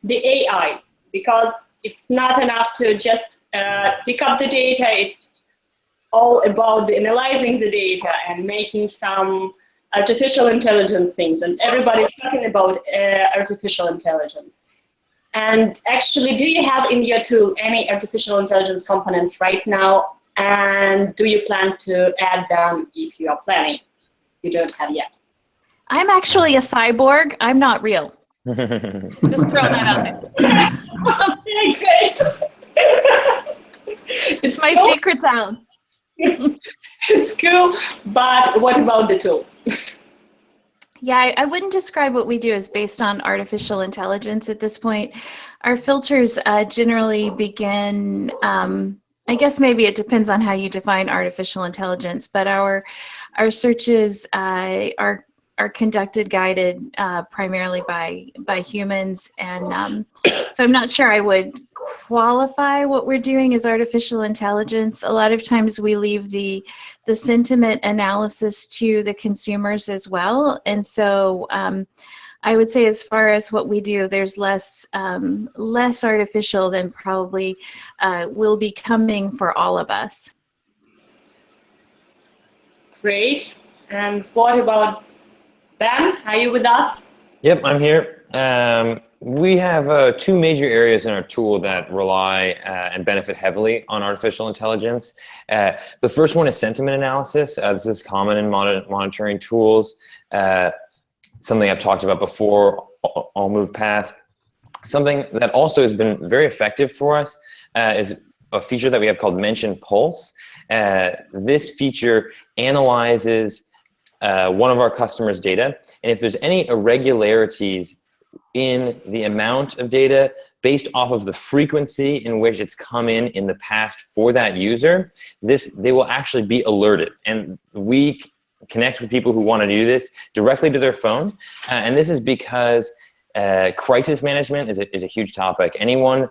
the AI, because it's not enough to just pick up the data. It's all about the analyzing the data and making some artificial intelligence things. And everybody's talking about artificial intelligence. And actually, do you have in your tool any artificial intelligence components right now? And do you plan to add them if you are planning? You don't have yet. I'm actually a cyborg. I'm not real. Just throw that out there. Okay, great. It's my cool. secret sound. It's cool, but what about the tool? Yeah, I wouldn't describe what we do as based on artificial intelligence at this point. Our filters generally begin, I guess maybe it depends on how you define artificial intelligence, but our searches are conducted, guided primarily by humans, and so I'm not sure I would qualify what we're doing as artificial intelligence. A lot of times we leave the sentiment analysis to the consumers as well, and so I would say as far as what we do, there's less artificial than probably will be coming for all of us. Great. And what about Ben? Are you with us? Yep, I'm here. We have two major areas in our tool that rely and benefit heavily on artificial intelligence. The first one is sentiment analysis. This is common in monitoring tools. Something I've talked about before, I'll move past. Something that also has been very effective for us is a feature that we have called Mention Pulse. This feature analyzes one of our customers' data, and if there's any irregularities in the amount of data based off of the frequency in which it's come in the past for that user, they will actually be alerted. And we connect with people who want to do this directly to their phone. And this is because crisis management is a huge topic. Anyone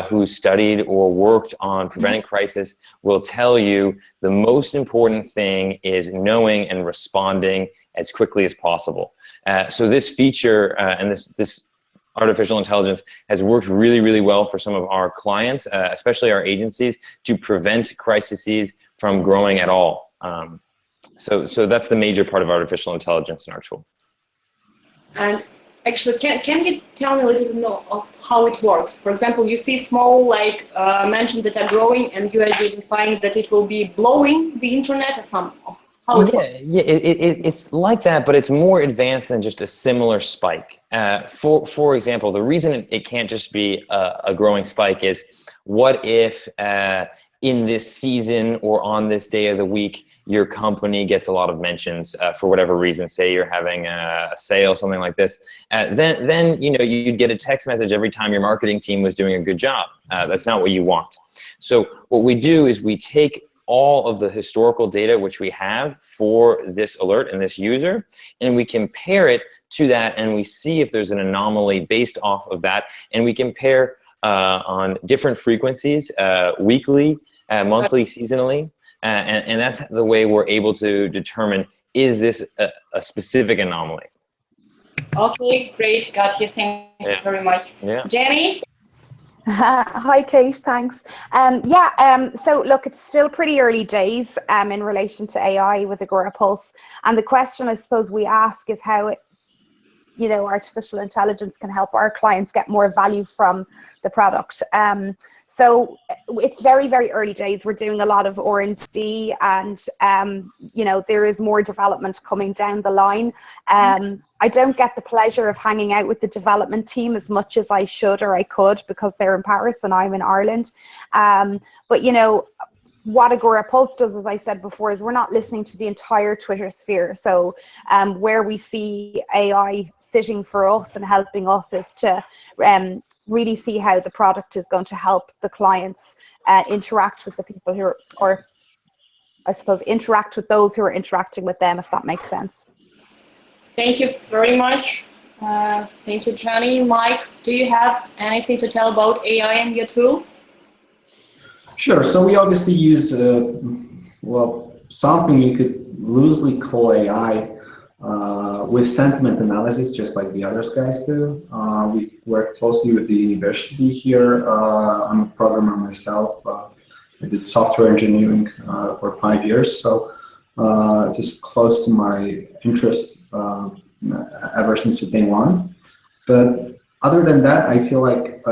who's studied or worked on preventing crisis will tell you the most important thing is knowing and responding as quickly as possible. So this feature and this artificial intelligence has worked really, really well for some of our clients, especially our agencies, to prevent crises from growing at all. So that's the major part of artificial intelligence in our tool. And actually, can you tell me a little bit more of how it works? For example, you see small mentions that are growing, and you are identifying that it will be blowing the internet or something. It's like that, but it's more advanced than just a similar spike. For example, the reason it can't just be a growing spike is, what if in this season or on this day of the week, your company gets a lot of mentions for whatever reason? Say you're having a sale, something like this. Then you'd get a text message every time your marketing team was doing a good job. That's not what you want. So what we do is we take all of the historical data which we have for this alert and this user, and we compare it to that, and we see if there's an anomaly based off of that, and we compare on different frequencies, weekly, monthly, seasonally, and that's the way we're able to determine, is this a specific anomaly. Okay, great, got you. Thank you very much. Yeah. Jenny? Hi, Kate, thanks. So look, it's still pretty early days in relation to AI with AgoraPulse. And the question I suppose we ask is how artificial intelligence can help our clients get more value from the product. So it's very, very early days. We're doing a lot of R&D, and there is more development coming down the line. I don't get the pleasure of hanging out with the development team as much as I should or I could, because they're in Paris and I'm in Ireland. But what AgoraPulse does, as I said before, is we're not listening to the entire Twitter sphere. So where we see AI sitting for us and helping us is to really see how the product is going to help the clients interact with the people who are, or I suppose interact with those who are interacting with them, if that makes sense. Thank you very much. Thank you, Johnny. Mike, do you have anything to tell about AI and your tool? Sure. So we obviously use, something you could loosely call AI with sentiment analysis, just like the other guys do. We work closely with the university here. I'm a programmer myself. I did software engineering for 5 years, so this is close to my interest ever since day one. But other than that, I feel like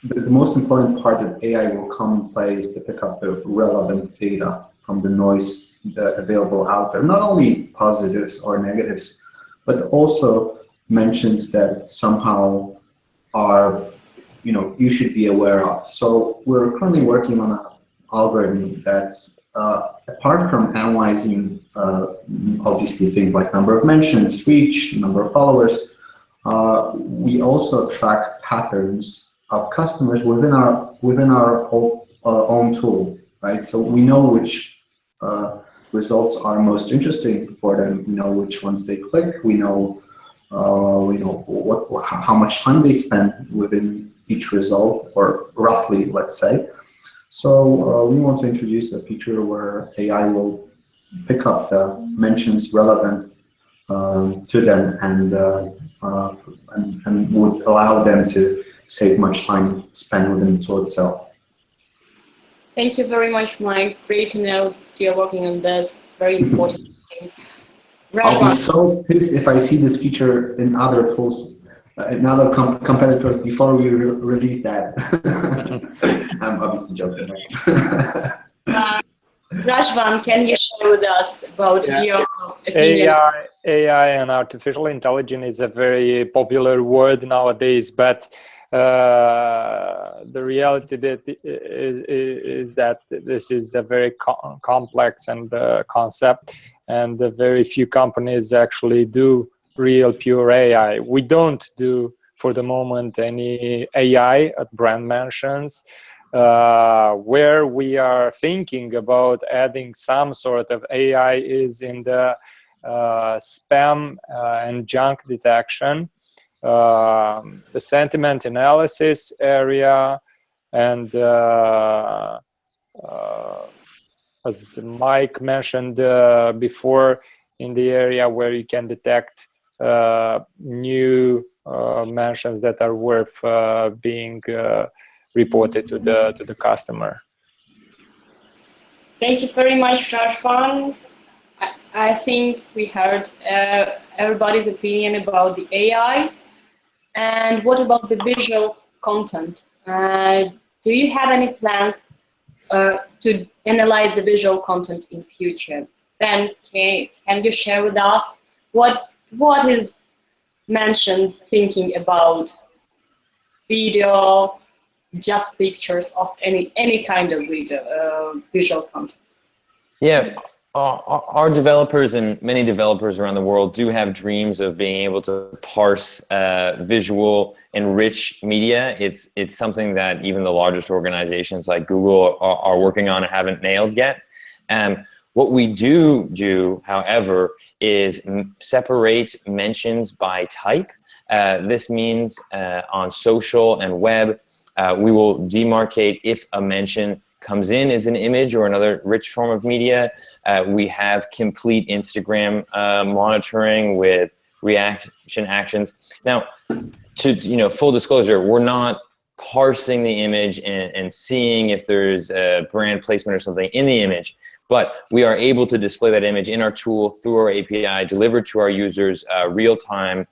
the most important part of AI will come in play is to pick up the relevant data from the noise available out there. Not only positives or negatives, but also mentions that somehow are, you should be aware of. So we're currently working on an algorithm that's, apart from analyzing obviously things like number of mentions, reach, number of followers, we also track patterns of customers within our own tool, right? So we know which results are most interesting for them. We know which ones they click. We know how much time they spend within each result, or roughly, let's say. So we want to introduce a feature where AI will pick up the mentions relevant to them and would allow them to save much time spent within the tool itself. Thank you very much, Mike. Great to know you're working on this. It's very important thing. I'll be so pissed if I see this feature in other tools, in other competitors before we release that. I'm obviously joking. Razvan, can you share with us about your opinion? AI and artificial intelligence is a very popular word nowadays, but the reality is that this is a very complex and concept, and very few companies actually do real pure AI. We don't do for the moment any AI at Brand Mentions. Where we are thinking about adding some sort of AI is in the spam and junk detection, the sentiment analysis area, and as Mike mentioned before, in the area where you can detect new mentions that are worth being reported to the customer. Thank you very much, Razvan. I think we heard everybody's opinion about the AI. And what about the visual content? Do you have any plans to analyze the visual content in future? Ben, can you share with us what is mentioned thinking about video, just pictures of any kind of video, visual content? Yeah, our developers and many developers around the world do have dreams of being able to parse visual and rich media. It's something that even the largest organizations like Google are working on and haven't nailed yet. What we do, however, is separate mentions by type. This means on social and web, we will demarcate if a mention comes in as an image or another rich form of media. We have complete Instagram monitoring with reaction actions. Now, to full disclosure, we're not parsing the image and seeing if there's a brand placement or something in the image, but we are able to display that image in our tool through our API, delivered to our users real time,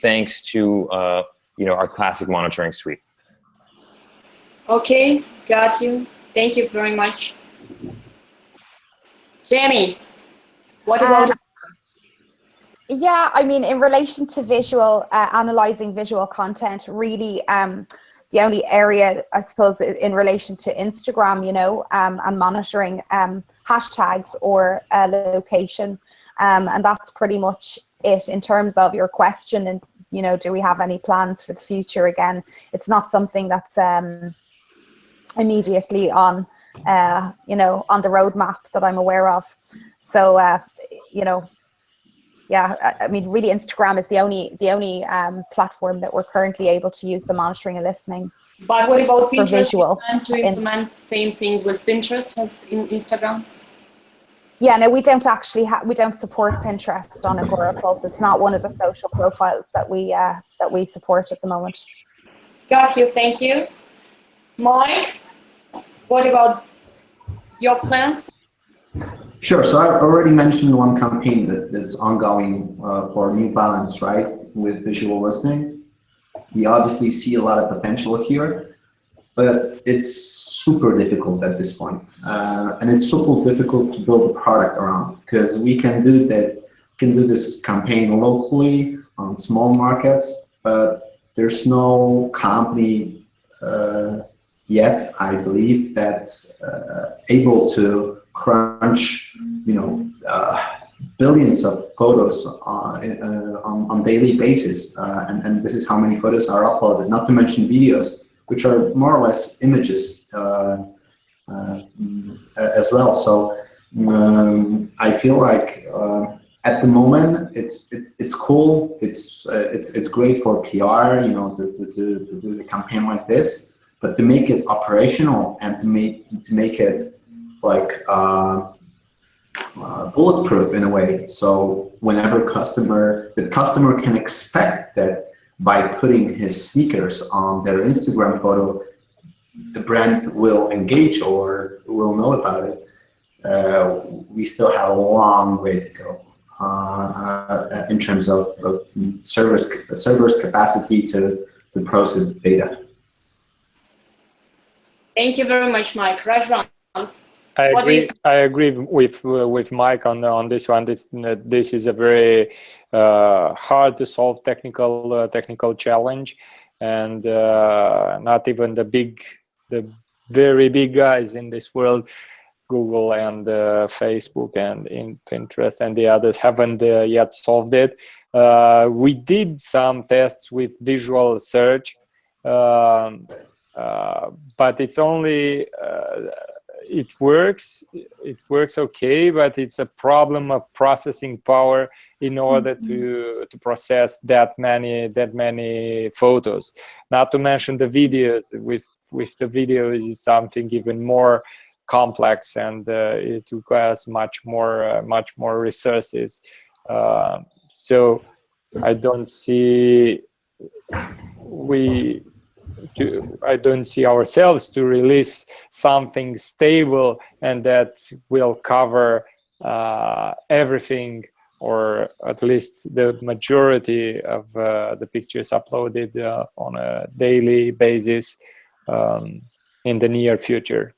thanks to our classic monitoring suite. Okay, got you. Thank you very much. Jenny, what about? Yeah, I mean, in relation to visual, analyzing visual content, really the only area, I suppose, in relation to Instagram, and monitoring hashtags or location. And that's pretty much it in terms of your question. And, do we have any plans for the future? Again, it's not something that's immediately on the roadmap that I'm aware of. So, yeah, I mean, really, Instagram is the only platform that we're currently able to use the monitoring and listening. But what about Pinterest? Visual. You plan to implement the same thing with Pinterest as in Instagram? Yeah, no, we don't support Pinterest on AgoraPulse. It's not one of the social profiles that we support at the moment. Got you. Thank you, Mike. What about your plans? Sure. So I've already mentioned one campaign that's ongoing for New Balance, right, with visual listening. We obviously see a lot of potential here, but it's super difficult at this point. And it's super difficult to build a product around, because we can do that can do this campaign locally on small markets, but there's no company yet, I believe, that's able to crunch, billions of photos on daily basis, and this is how many photos are uploaded. Not to mention videos, which are more or less images as well. So I feel like at the moment it's cool. It's great for PR, to do the campaign like this. But to make it operational and to make it like bulletproof in a way, so whenever the customer can expect that by putting his sneakers on their Instagram photo, the brand will engage or will know about it. We still have a long way to go in terms of servers capacity to process data. Thank you very much, Mike. Razvan, I agree with Mike on this one. This is a very hard to solve technical challenge, and not even the very big guys in this world, Google and Facebook and in Pinterest and the others, haven't yet solved it. We did some tests with visual search, but it's only it works okay, but it's a problem of processing power in order to process that many photos. Not to mention the videos. With the video is something even more complex, and it requires much more resources. So I don't see ourselves to release something stable and that will cover everything, or at least the majority of the pictures uploaded on a daily basis in the near future.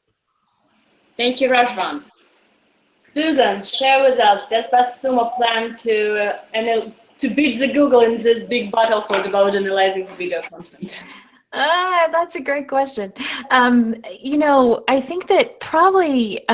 Thank you, Razvan. Susan, share with us, does BuzzSumo plan to beat the Google in this big battle about analyzing the video content? That's a great question. I think that probably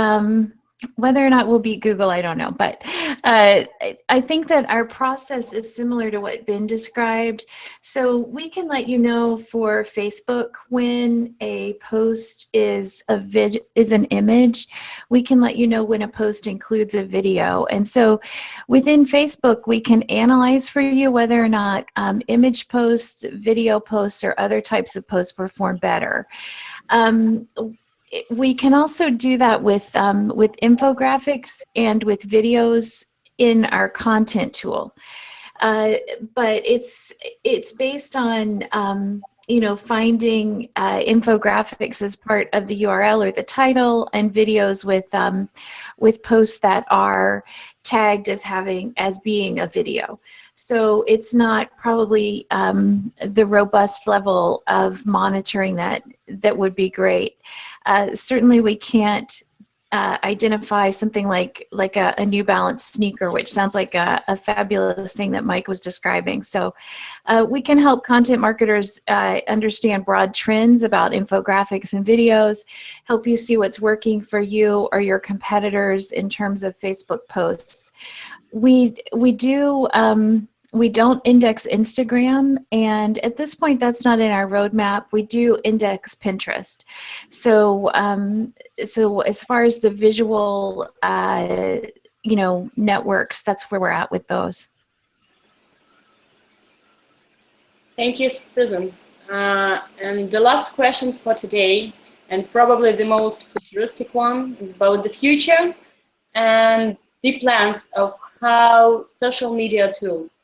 whether or not we'll beat Google, I don't know. But I think that our process is similar to what Ben described. So we can let you know for Facebook when a post is an image. We can let you know when a post includes a video. And so within Facebook, we can analyze for you whether or not image posts, video posts, or other types of posts perform better. We can also do that with infographics and with videos in our content tool, but it's based on finding infographics as part of the URL or the title, and videos with posts that are tagged as being a video. So it's not probably the robust level of monitoring that would be great. Certainly we can't identify something like a New Balance sneaker, which sounds like a fabulous thing that Mike was describing. So we can help content marketers understand broad trends about infographics and videos, help you see what's working for you or your competitors in terms of Facebook posts. We don't index Instagram, and at this point that's not in our roadmap. We do index Pinterest. So as far as the visual networks, that's where we're at with those. Thank you, Susan. And the last question for today, and probably the most futuristic one, is about the future and the plans of how social media tools,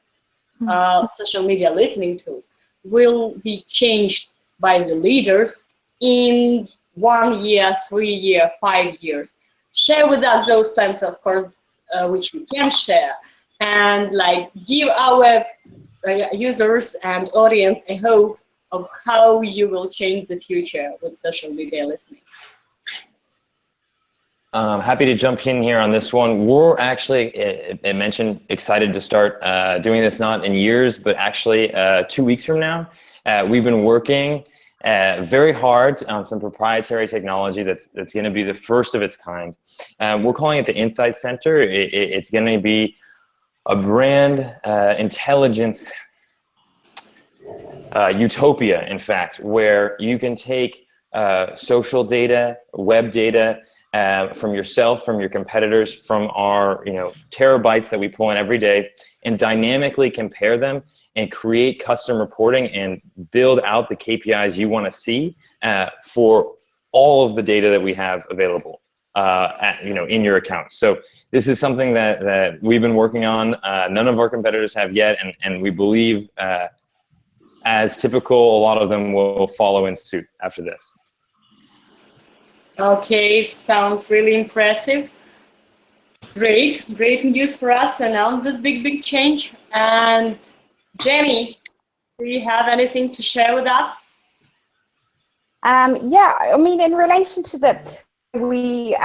social media listening tools, will be changed by the leaders in 1 year, 3 years, 5 years. Share with us those plans, of course, which we can share, and give our users and audience a hope of how you will change the future with social media listening. Happy to jump in here on this one. We're actually, it mentioned, excited to start doing this not in years, but actually 2 weeks from now. We've been working very hard on some proprietary technology that's going to be the first of its kind. We're calling it the Insight Center. It's going to be a brand intelligence utopia, in fact, where you can take social data, web data, from yourself, from your competitors, from our terabytes that we pull in every day, and dynamically compare them and create custom reporting and build out the KPIs you want to see for all of the data that we have available in your account. So this is something that we've been working on. None of our competitors have yet, and we believe, as typical, a lot of them will follow in suit after this. Okay, sounds really impressive. Great news for us to announce this big change. And Jenny, do you have anything to share with us? Yeah, I mean, in relation to we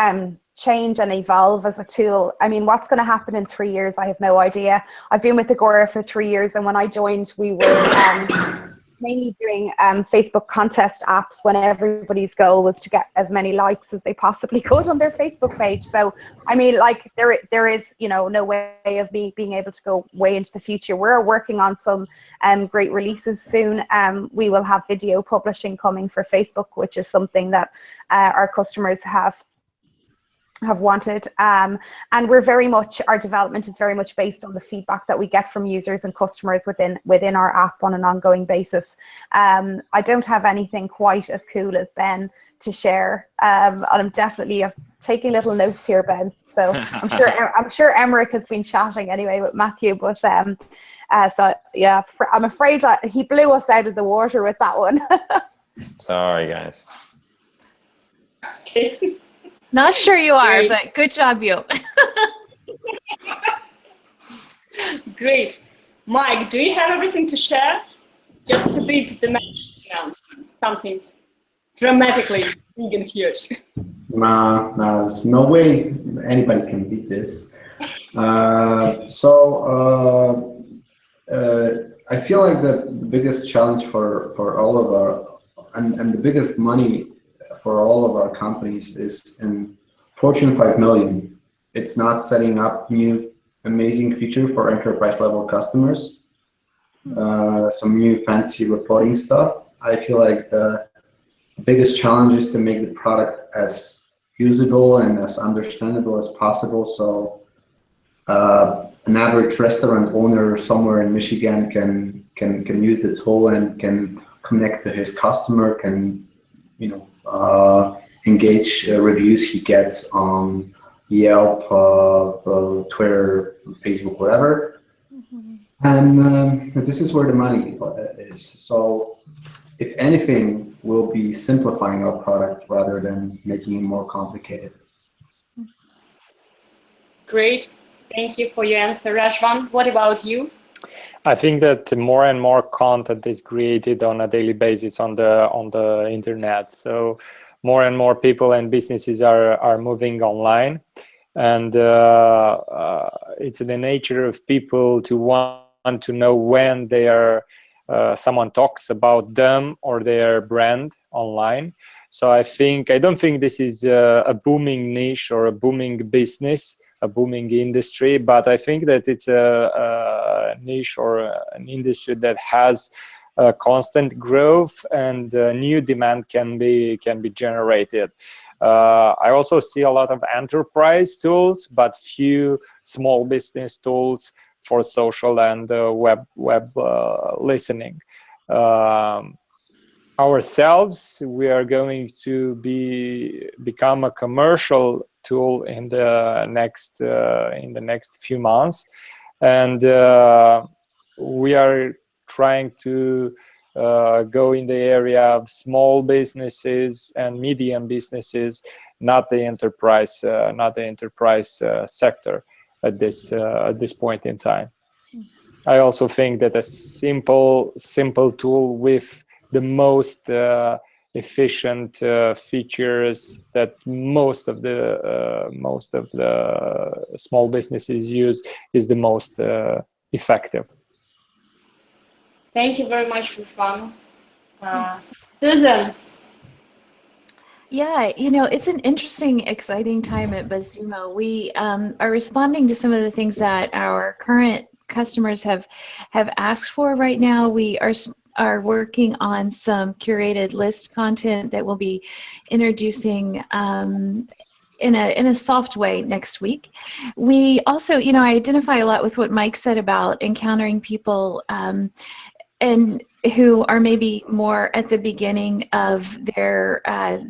change and evolve as a tool. I mean, what's going to happen in 3 years? I have no idea. I've been with Agora for 3 years, and when I joined, we were mainly doing Facebook contest apps when everybody's goal was to get as many likes as they possibly could on their Facebook page. So, I mean, like there is, no way of me being able to go way into the future. We're working on some great releases soon. We will have video publishing coming for Facebook, which is something that our customers have wanted, and our development is very much based on the feedback that we get from users and customers within our app on an ongoing basis. I don't have anything quite as cool as Ben to share, and I'm definitely taking little notes here, Ben. So I'm sure Emmerich has been chatting anyway with Matthew, but so yeah, I'm afraid he blew us out of the water with that one. Sorry, guys. Okay. Not sure you are, Great. but good job, you. Great. Mike, do you have everything to share? Just to beat the manager's announcement, something dramatically big and huge. Nah, there's no way anybody can beat this. I feel like the biggest challenge for all of our, and the biggest money for all of our companies is in Fortune 5 million. It's not setting up new amazing feature for enterprise level customers, some new fancy reporting stuff. I feel like the biggest challenge is to make the product as usable and as understandable as possible, so an average restaurant owner somewhere in Michigan can use the tool and can connect to his customer, can engage reviews he gets on Yelp, Twitter, Facebook, whatever. And this is where the money is. So if anything, we'll be simplifying our product rather than making it more complicated. Great. Thank you for your answer, Razvan. What about you? I think that more and more content is created on a daily basis on the internet. So more and more people and businesses are moving online, and it's in the nature of people to want to know when they are someone talks about them or their brand online. So I don't think this is a booming niche or a booming business, a booming industry, but I think that it's a niche or an industry that has constant growth, and new demand can be generated. I also see a lot of enterprise tools, but few small business tools for social and web listening. Ourselves, we are going to become a commercial tool in the next few months, and we are trying to go in the area of small businesses and medium businesses, not the enterprise sector at this point in time. I also think that a simple tool with the most efficient features that most of the small businesses use is the most effective. Thank you very much, Razvan. Susan. Yeah, you know, it's an interesting, exciting time at BuzzSumo. We are responding to some of the things that our current customers have asked for right now. We are working on some curated list content that we'll be introducing in a soft way next week. We also, you know, I identify a lot with what Mike said about encountering people and who are maybe more at the beginning of their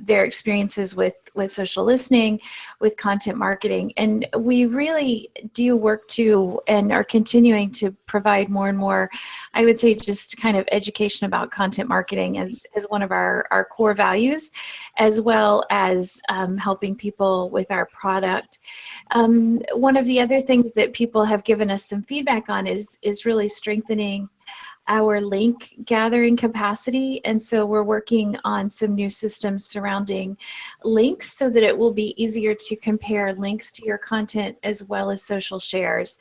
experiences with social listening, with content marketing. And we really do work to and are continuing to provide more and more, I would say, just kind of education about content marketing as one of our core values, as well as helping people with our product. One of the other things that people have given us some feedback on is really strengthening our link gathering capacity, and so we're working on some new systems surrounding links so that it will be easier to compare links to your content as well as social shares.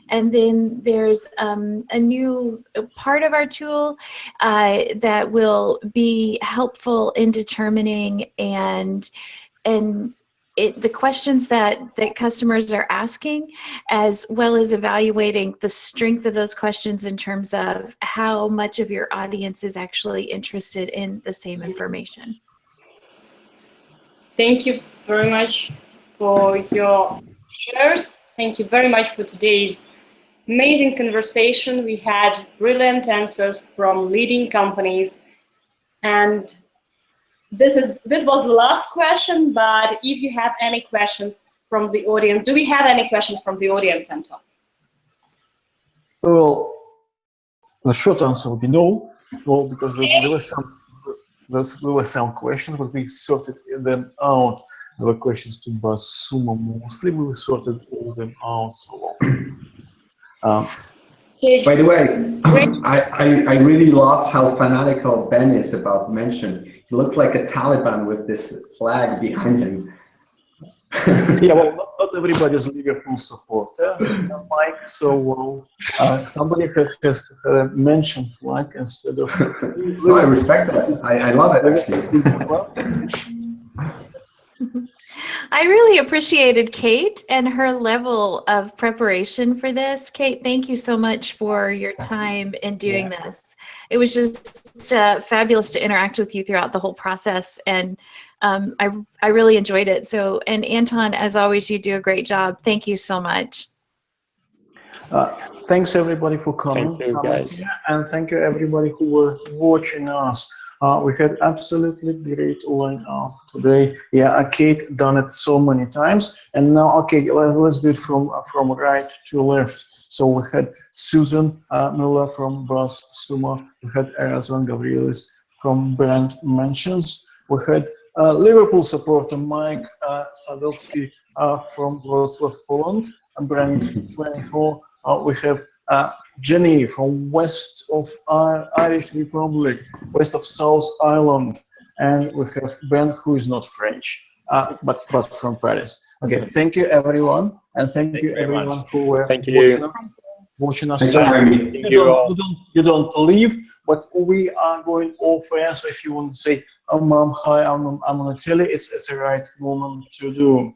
And then there's a new part of our tool that will be helpful in determining the questions that customers are asking, as well as evaluating the strength of those questions in terms of how much of your audience is actually interested in the same information. Thank you very much for your shares. Thank you very much for today's amazing conversation. We had brilliant answers from leading companies, and this was the last question, but if you have any questions from the audience, do we have any questions from the audience, Anton? Well, the short answer would be no. Well, because there were some questions, but we sorted them out. There were questions to BuzzSumo mostly. We sorted all of them out. So, by the way, I really love how fanatical Ben is about mention. He looks like a Taliban with this flag behind him. Yeah, well, not everybody is Liverpool supporter, Mike. So somebody has to mention flag instead of. No, I respect that. I love it actually. I really appreciated Kate and her level of preparation for this. Kate, thank you so much for your time in doing this. It was just fabulous to interact with you throughout the whole process, and I really enjoyed it. So, and Anton, as always, you do a great job. Thank you so much. Thanks everybody for coming. Thank you, guys. And thank you everybody who were watching us. We had absolutely great lineup today. Yeah, Kate done it so many times, and now okay, let's do it from right to left. So we had Susan Moeller from BuzzSumo. We had Razvan Gavrilas from Brand Mentions. We had Liverpool supporter Mike Sadowski from Wrocław, Poland, and Brand 24. We have Jenny from west of Irish Republic, west of South Ireland, and we have Ben, who is not French, but from Paris. Okay, thank you everyone, and thank you everyone who were watching us. You don't leave, but we are going off air. So if you want to say, "Oh, mom, hi, I'm on the telly," it's the right moment to do.